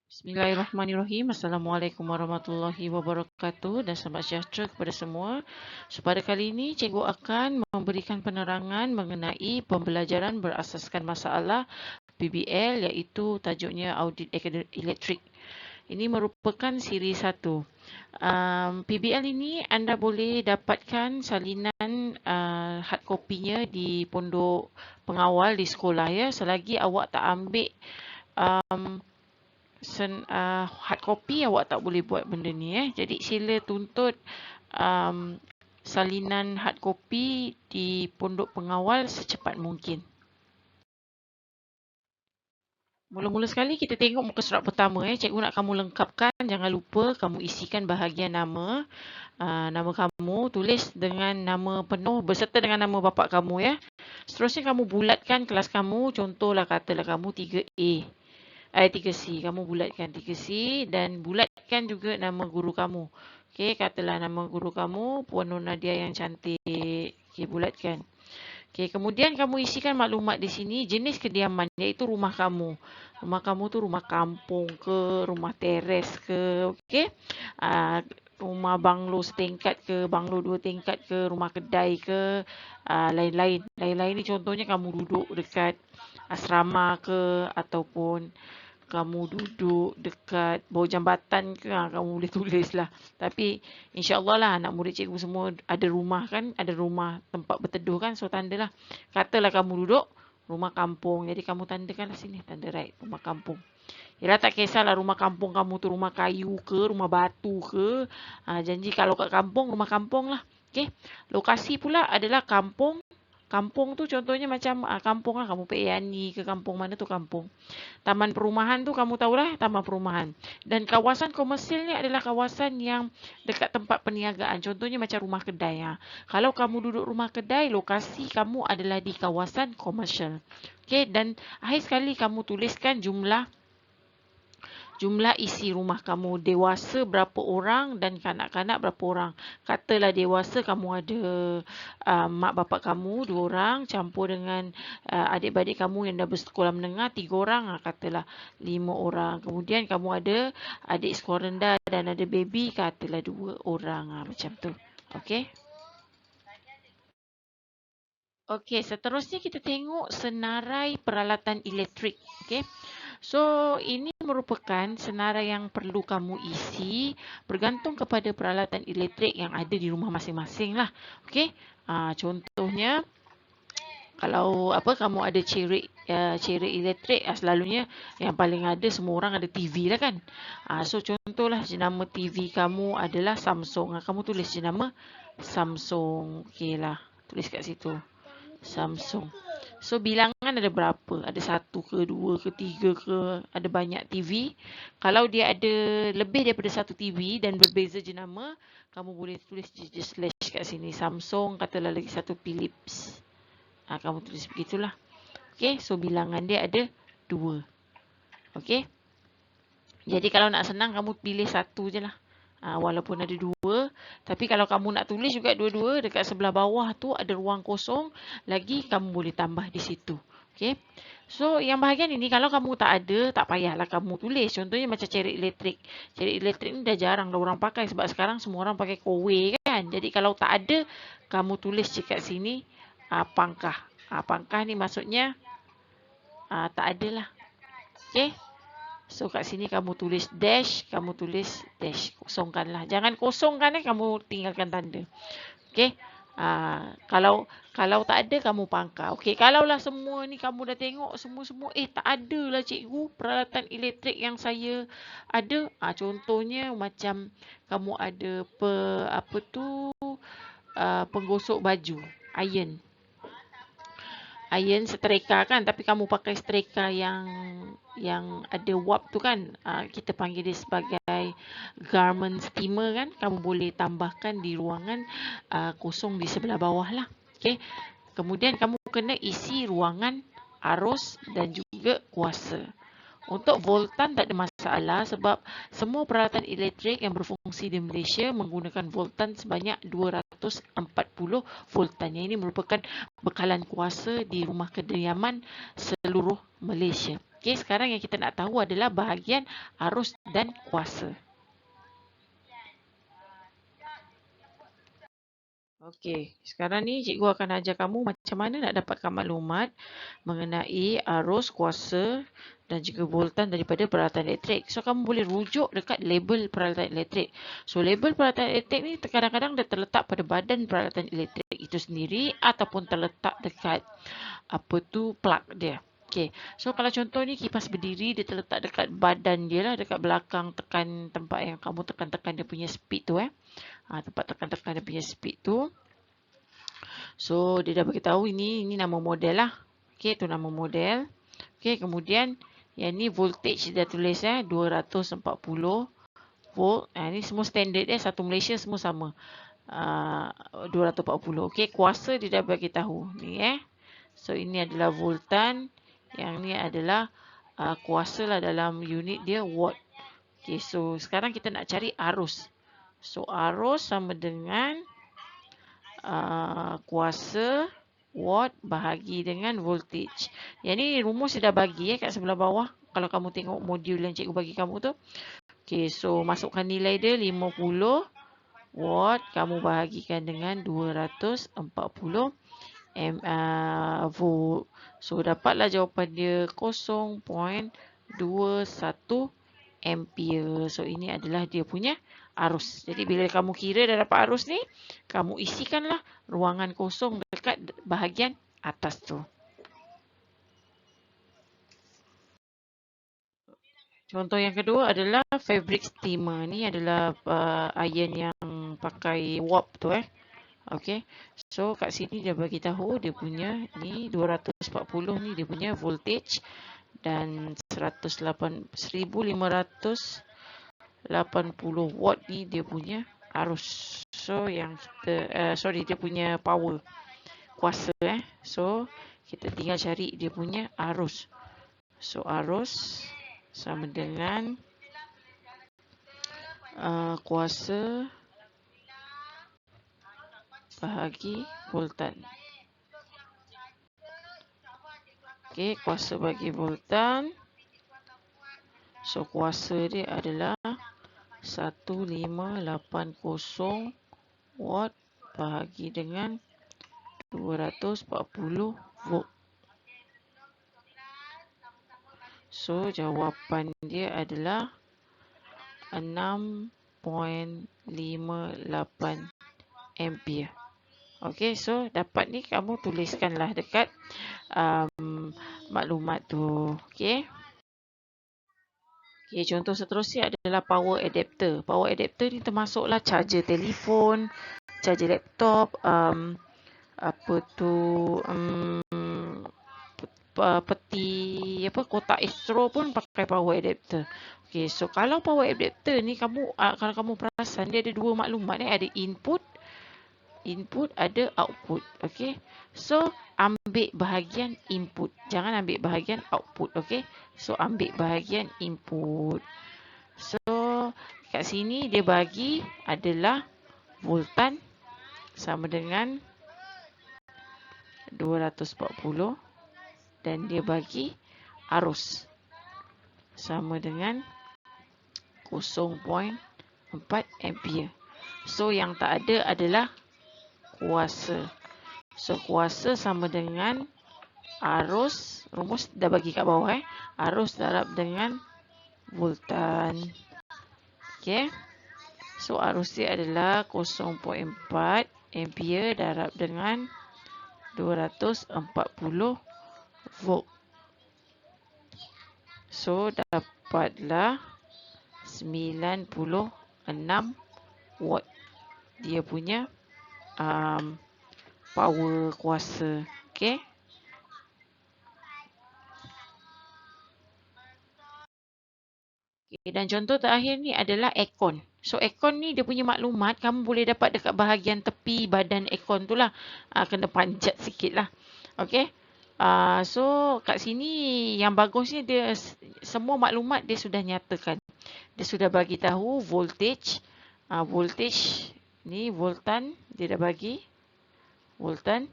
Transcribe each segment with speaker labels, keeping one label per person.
Speaker 1: Bismillahirrahmanirrahim. Assalamualaikum warahmatullahi wabarakatuh dan selamat sejahtera kepada semua. So, pada kali ini, cikgu akan memberikan penerangan mengenai pembelajaran berasaskan masalah PBL iaitu tajuknya Audit Elektrik. Ini merupakan siri 1. PBL ini anda boleh dapatkan salinan hard kopinya di pondok pengawal di sekolah ya, selagi awak tak ambil hard copy, awak tak boleh buat benda ni. Jadi sila tuntut salinan hard copy di pondok pengawal secepat mungkin. Mula-mula sekali kita tengok muka surat pertama. Cikgu nak kamu lengkapkan. Jangan lupa kamu isikan bahagian nama. Nama kamu tulis dengan nama penuh berserta dengan nama bapa kamu ya. Seterusnya kamu bulatkan kelas kamu. Contohlah katalah kamu 3A. 3C. Kamu bulatkan 3C dan bulatkan juga nama guru kamu. Okey, katalah nama guru kamu Puan Nur Nadia yang cantik. Okey, bulatkan. Okey, kemudian kamu isikan maklumat di sini jenis kediaman iaitu rumah kamu. Rumah kamu tu rumah kampung ke, rumah teres ke, okey? Rumah banglo setingkat ke, banglo 2 tingkat ke, rumah kedai ke, lain-lain. Lain-lain ni contohnya kamu duduk dekat asrama ke ataupun kamu duduk dekat bawah jambatan ke, kamu boleh tulis lah. Tapi insyaAllah lah anak murid cikgu semua ada rumah kan, ada rumah tempat berteduh kan, so tandalah. Katalah kamu duduk rumah kampung, jadi kamu tandakan sini, tanda right, rumah kampung. Yalah tak kisahlah rumah kampung kamu tu rumah kayu ke, rumah batu ke. Janji kalau kat kampung, rumah kampung lah. Okay. Lokasi pula adalah kampung. Kampung tu contohnya macam kampung lah, kamu PANI ke kampung mana tu kampung. Taman perumahan tu kamu tahulah taman perumahan. Dan kawasan komersil ni adalah kawasan yang dekat tempat perniagaan. Contohnya macam rumah kedai. Kalau kamu duduk rumah kedai, lokasi kamu adalah di kawasan komersil. Okey, dan akhir sekali kamu tuliskan jumlah isi rumah kamu. Dewasa berapa orang dan kanak-kanak berapa orang. Katalah dewasa kamu ada mak bapak kamu 2 orang campur dengan adik-beradik kamu yang dah bersekolah menengah 3 orang. Katalah 5 orang. Kemudian kamu ada adik sekolah rendah dan ada baby, katalah 2 orang. Macam tu. Okey. Okey, seterusnya kita tengok senarai peralatan elektrik. Okey. So, ini merupakan senarai yang perlu kamu isi bergantung kepada peralatan elektrik yang ada di rumah masing-masing lah. Okey. Contohnya, kalau kamu ada cerik elektrik, selalunya yang paling ada semua orang ada TV lah kan. So, contohlah jenama TV kamu adalah Samsung. Kamu tulis jenama Samsung. Okey lah. Tulis kat situ. Samsung. So, bilangan ada berapa? Ada 1 ke, 2 ke, 3 ke, ada banyak TV. Kalau dia ada lebih daripada 1 TV dan berbeza jenama, kamu boleh tulis slash kat sini. Samsung, katalah lagi 1 Philips. Kamu tulis begitulah. Okay, so bilangan dia ada 2. Okay. Jadi kalau nak senang, kamu pilih 1 je lah. Walaupun ada 2, tapi kalau kamu nak tulis juga 2-2, dekat sebelah bawah tu ada ruang kosong, lagi kamu boleh tambah di situ. Okay. So, yang bahagian ini kalau kamu tak ada, tak payahlah kamu tulis. Contohnya macam cerik elektrik. Cerik elektrik ni dah jarang dah orang pakai sebab sekarang semua orang pakai kowe kan. Jadi kalau tak ada, kamu tulis dekat sini pangkah. Pangkah ni maksudnya tak ada lah. Okay. So, kat sini kamu tulis dash, kamu tulis dash. Kosongkanlah. Jangan kosongkan, kamu tinggalkan tanda. Okey. Kalau tak ada, kamu pangkal. Okey, kalaulah semua ni kamu dah tengok semua-semua, tak ada lah cikgu peralatan elektrik yang saya ada. Contohnya macam kamu ada penggosok baju, iron setrika kan, tapi kamu pakai setrika yang ada wap tu kan, kita panggil dia sebagai garment steamer kan. Kamu boleh tambahkan di ruangan kosong di sebelah bawah lah. Okay. Kemudian kamu kena isi ruangan arus dan juga kuasa. Untuk voltan tak ada masalah sebab semua peralatan elektrik yang berfungsi di Malaysia menggunakan voltan sebanyak 240 voltan. Yang ini merupakan bekalan kuasa di rumah kediaman seluruh Malaysia. Okey, sekarang yang kita nak tahu adalah bahagian arus dan kuasa. Okey, sekarang ni cikgu akan ajar kamu macam mana nak dapatkan maklumat mengenai arus, kuasa dan juga voltan daripada peralatan elektrik. So, kamu boleh rujuk dekat label peralatan elektrik. So, label peralatan elektrik ni kadang-kadang dia terletak pada badan peralatan elektrik itu sendiri ataupun terletak dekat plug dia. Okey, so kalau contoh ni kipas berdiri, dia terletak dekat badan dia lah, dekat belakang tekan tempat yang kamu tekan-tekan dia punya speed tu tempat tekan-tekan dia punya speed tu. So, dia dah beritahu ini nama model lah. Okey, tu nama model. Okey, kemudian yang ni voltage dia tulis 240 volt. Ini semua standard satu Malaysia semua sama. 240. Okey, kuasa dia dah bagi tahu ni So, ini adalah voltan. Yang ni adalah kuasa lah dalam unit dia watt. Okey, so sekarang kita nak cari arus. So, arus sama dengan kuasa watt bahagi dengan voltage. Yang ni rumus dia dah bagi kat sebelah bawah. Kalau kamu tengok modul yang cikgu bagi kamu tu. Okey, so masukkan nilai dia 50 watt. Kamu bahagikan dengan 240 volt. So, dapatlah jawapan dia 0.21 ampere. So, ini adalah dia punya arus. Jadi, bila kamu kira dah dapat arus ni, kamu isikanlah ruangan kosong dekat bahagian atas tu. Contoh yang kedua adalah fabric steamer. Ni adalah iron yang pakai warp tu Okey. So, kat sini dia bagi tahu dia punya ni 240 ni dia punya voltage dan 1580 watt ni dia punya arus. So, yang kita dia punya power, kuasa So, kita tinggal cari dia punya arus. So, arus sama dengan kuasa bahagi voltan. Okey, kuasa bagi voltan. So, kuasa dia adalah 1580 watt bahagi dengan 240 volt. So, jawapan dia adalah 6.58 ampere. Okey, so dapat ni kamu tuliskanlah dekat maklumat tu. Okey. Okey, contoh seterusnya adalah power adapter. Power adapter ni termasuklah charger telefon, charger laptop, peti kotak astro pun pakai power adapter. Okey, so kalau power adapter ni kalau kamu perasan dia ada dua maklumat ada input ada output. Okey. So, ambil bahagian input. Jangan ambil bahagian output. Okey. So, ambil bahagian input. So, kat sini dia bagi adalah voltan sama dengan 240 dan dia bagi arus sama dengan 0.4 ampere. So, yang tak ada adalah kuasa. So, kuasa sama dengan arus. Rumus dah bagi kat bawah Arus darab dengan voltan. Okey. So, arus dia adalah 0.4 ampere darab dengan 240 volt. So, dapatlah 96 watt. Dia punya power kuasa. Okey. Okay, dan contoh terakhir ni adalah aircon. So, aircon ni dia punya maklumat kamu boleh dapat dekat bahagian tepi badan aircon tu lah. Kena panjat sikit lah. Okey. So, kat sini yang bagusnya dia semua maklumat dia sudah nyatakan. Dia sudah bagi tahu voltage. Voltage ni voltan dia dah bagi. Voltan.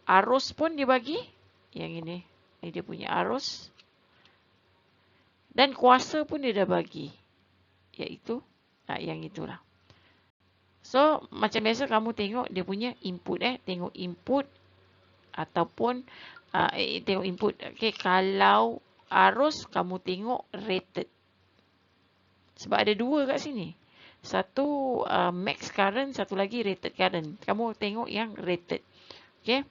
Speaker 1: Arus pun dia bagi. Yang ini. Ini dia punya arus. Dan kuasa pun dia dah bagi. Iaitu yang itulah. So, macam biasa kamu tengok dia punya input. Tengok input ataupun tengok input. Okay, kalau arus kamu tengok rated. Sebab ada dua kat sini. Satu max current, satu lagi rated current. Kamu tengok yang rated. Okay.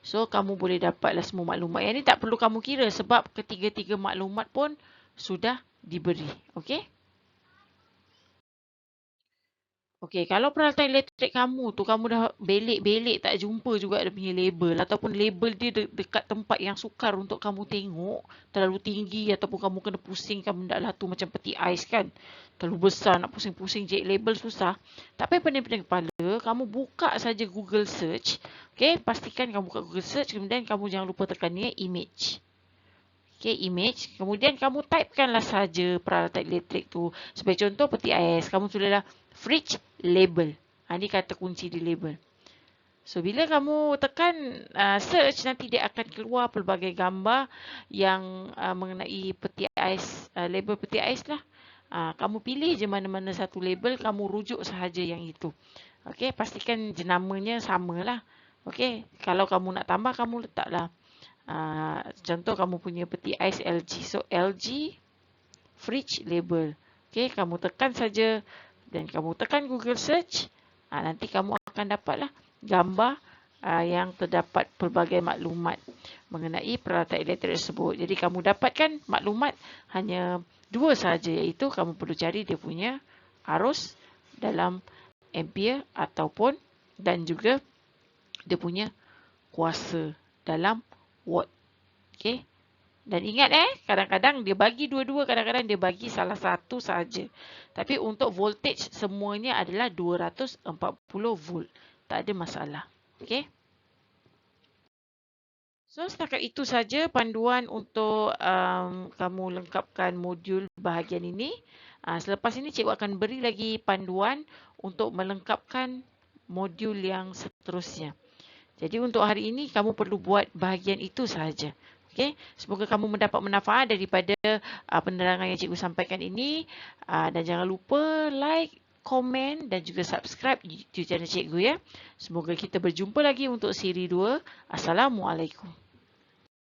Speaker 1: So, kamu boleh dapatlah semua maklumat. Yang ni tak perlu kamu kira sebab ketiga-tiga maklumat pun sudah diberi. Okay. Okey, kalau peralatan elektrik kamu tu, kamu dah belik-belik tak jumpa juga dia punya label. Ataupun label dia dekat tempat yang sukar untuk kamu tengok. Terlalu tinggi ataupun kamu kena pusing. Kamu hendaklah tu macam peti ais kan. Terlalu besar nak pusing-pusing cek label susah. Tak payah pening-pening kepala. Kamu buka saja Google Search. Okey, pastikan kamu buka Google Search. Kemudian kamu jangan lupa tekan ni image. Okay, image. Kemudian kamu typekanlah saja peralatan elektrik tu. Sebagai contoh peti ais. Kamu tulislah fridge label. Ini kata kunci di label. So, bila kamu tekan search, nanti dia akan keluar pelbagai gambar yang mengenai peti ais, label peti ais lah. Kamu pilih je mana-mana satu label, kamu rujuk sahaja yang itu. Okay, pastikan jenamanya samalah. Okay, kalau kamu nak tambah, kamu letaklah. Contoh kamu punya peti ais LG. So, LG fridge label. Okay, kamu tekan saja dan kamu tekan Google Search. Nanti kamu akan dapatlah gambar yang terdapat pelbagai maklumat mengenai peralatan elektrik tersebut. Jadi, kamu dapatkan maklumat hanya dua sahaja, iaitu kamu perlu cari dia punya arus dalam ampere ataupun dan juga dia punya kuasa dalam watt. Okay. Dan ingat kadang-kadang dia bagi dua-dua, kadang-kadang dia bagi salah satu saja. Tapi untuk voltage semuanya adalah 240 volt. Tak ada masalah. Okay. So, setakat itu saja panduan untuk kamu lengkapkan modul bahagian ini. Selepas ini cikgu akan beri lagi panduan untuk melengkapkan modul yang seterusnya. Jadi untuk hari ini kamu perlu buat bahagian itu sahaja. Okay? Semoga kamu mendapat manfaat daripada penerangan yang cikgu sampaikan ini. Dan jangan lupa like, komen dan juga subscribe YouTube channel cikgu ya. Semoga kita berjumpa lagi untuk siri 2. Assalamualaikum.